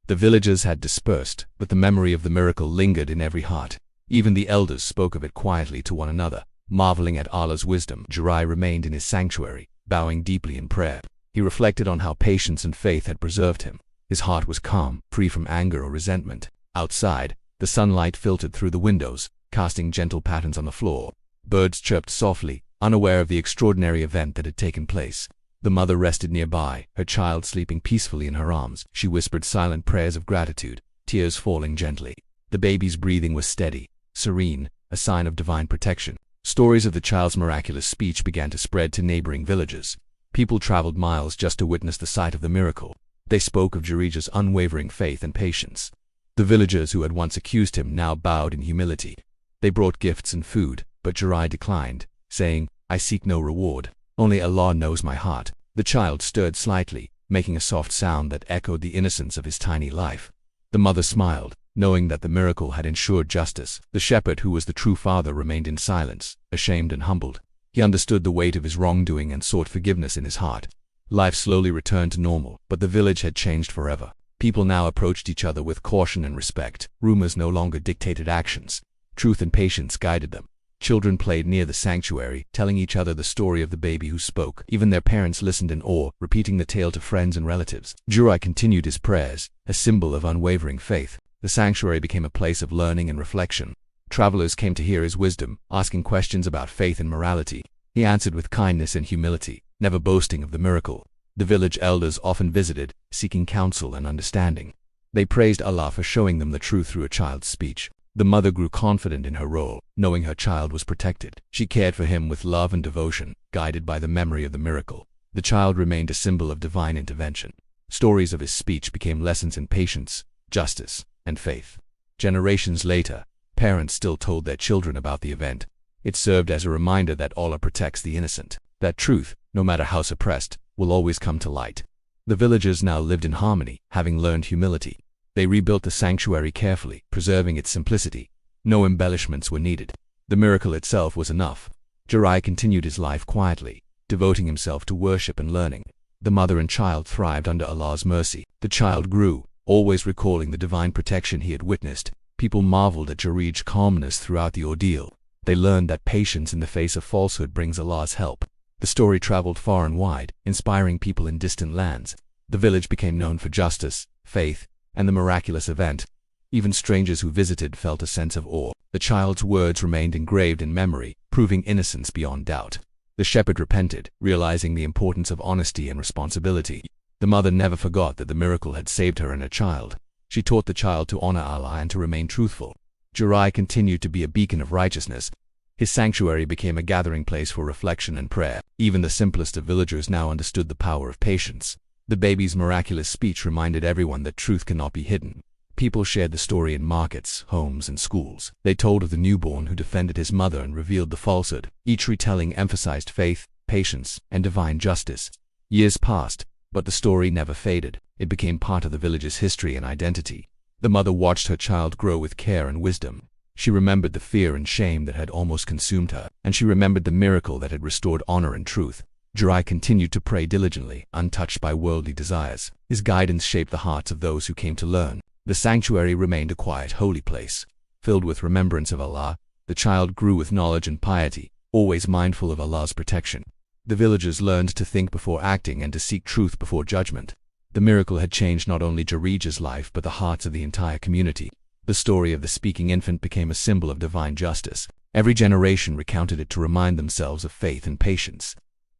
The villagers had dispersed, but the memory of the miracle lingered in every heart. Even the elders spoke of it quietly to one another, marveling at Allah's wisdom. Jirai remained in his sanctuary, bowing deeply in prayer. He reflected on how patience and faith had preserved him. His heart was calm, free from anger or resentment. Outside, the sunlight filtered through the windows, casting gentle patterns on the floor. Birds chirped softly, unaware of the extraordinary event that had taken place. The mother rested nearby, her child sleeping peacefully in her arms. She whispered silent prayers of gratitude, tears falling gently. The baby's breathing was steady, serene, a sign of divine protection. Stories of the child's miraculous speech began to spread to neighboring villages. People traveled miles just to witness the sight of the miracle. They spoke of Jarija's unwavering faith and patience. The villagers who had once accused him now bowed in humility. They brought gifts and food, but Jirai declined, saying, "I seek no reward. Only Allah knows my heart." The child stirred slightly, making a soft sound that echoed the innocence of his tiny life. The mother smiled, knowing that the miracle had ensured justice. The shepherd, who was the true father, remained in silence, ashamed and humbled. He understood the weight of his wrongdoing and sought forgiveness in his heart. Life slowly returned to normal, but the village had changed forever. People now approached each other with caution and respect. Rumors no longer dictated actions. Truth and patience guided them. Children played near the sanctuary, telling each other the story of the baby who spoke. Even their parents listened in awe, repeating the tale to friends and relatives. Jirai continued his prayers, a symbol of unwavering faith. The sanctuary became a place of learning and reflection. Travelers came to hear his wisdom, asking questions about faith and morality. He answered with kindness and humility, never boasting of the miracle. The village elders often visited, seeking counsel and understanding. They praised Allah for showing them the truth through a child's speech. The mother grew confident in her role, knowing her child was protected. She cared for him with love and devotion, guided by the memory of the miracle. The child remained a symbol of divine intervention. Stories of his speech became lessons in patience, justice, and faith. Generations later, parents still told their children about the event. It served as a reminder that Allah protects the innocent, that truth, no matter how suppressed, will always come to light. The villagers now lived in harmony, having learned humility. They rebuilt the sanctuary carefully, preserving its simplicity. No embellishments were needed. The miracle itself was enough. Jirai continued his life quietly, devoting himself to worship and learning. The mother and child thrived under Allah's mercy. The child grew, always recalling the divine protection he had witnessed. People marveled at Jarija's calmness throughout the ordeal. They learned that patience in the face of falsehood brings Allah's help. The story traveled far and wide, inspiring people in distant lands. The village became known for justice, faith, and the miraculous event. Even strangers who visited felt a sense of awe. The child's words remained engraved in memory, proving innocence beyond doubt. The shepherd repented, realizing the importance of honesty and responsibility. The mother never forgot that the miracle had saved her and her child. She taught the child to honor Allah and to remain truthful. Jirai continued to be a beacon of righteousness. His sanctuary became a gathering place for reflection and prayer. Even the simplest of villagers now understood the power of patience. The baby's miraculous speech reminded everyone that truth cannot be hidden. People shared the story in markets, homes, and schools. They told of the newborn who defended his mother and revealed the falsehood. Each retelling emphasized faith, patience, and divine justice. Years passed, but the story never faded. It became part of the village's history and identity. The mother watched her child grow with care and wisdom. She remembered the fear and shame that had almost consumed her, and she remembered the miracle that had restored honor and truth. Jirai continued to pray diligently, untouched by worldly desires. His guidance shaped the hearts of those who came to learn. The sanctuary remained a quiet, holy place. Filled with remembrance of Allah, the child grew with knowledge and piety, always mindful of Allah's protection. The villagers learned to think before acting and to seek truth before judgment. The miracle had changed not only Jarija's life but the hearts of the entire community. The story of the speaking infant became a symbol of divine justice. Every generation recounted it to remind themselves of faith and patience.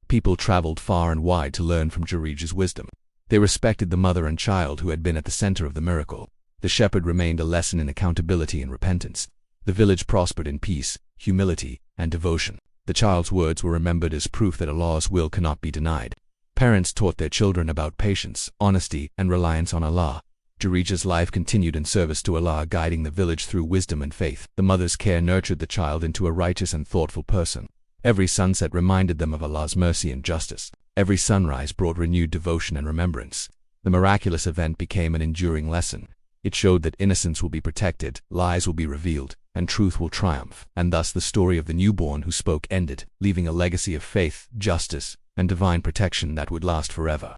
People traveled far and wide to learn from Jarija's wisdom. They respected the mother and child who had been at the center of the miracle. The shepherd remained a lesson in accountability and repentance. The village prospered in peace, humility, and devotion. The child's words were remembered as proof that Allah's will cannot be denied. Parents taught their children about patience, honesty, and reliance on Allah. Jarija's life continued in service to Allah, guiding the village through wisdom and faith. The mother's care nurtured the child into a righteous and thoughtful person. Every sunset reminded them of Allah's mercy and justice. Every sunrise brought renewed devotion and remembrance. The miraculous event became an enduring lesson. It showed that innocence will be protected, lies will be revealed, and truth will triumph. And thus the story of the newborn who spoke ended, leaving a legacy of faith, justice, and divine protection that would last forever.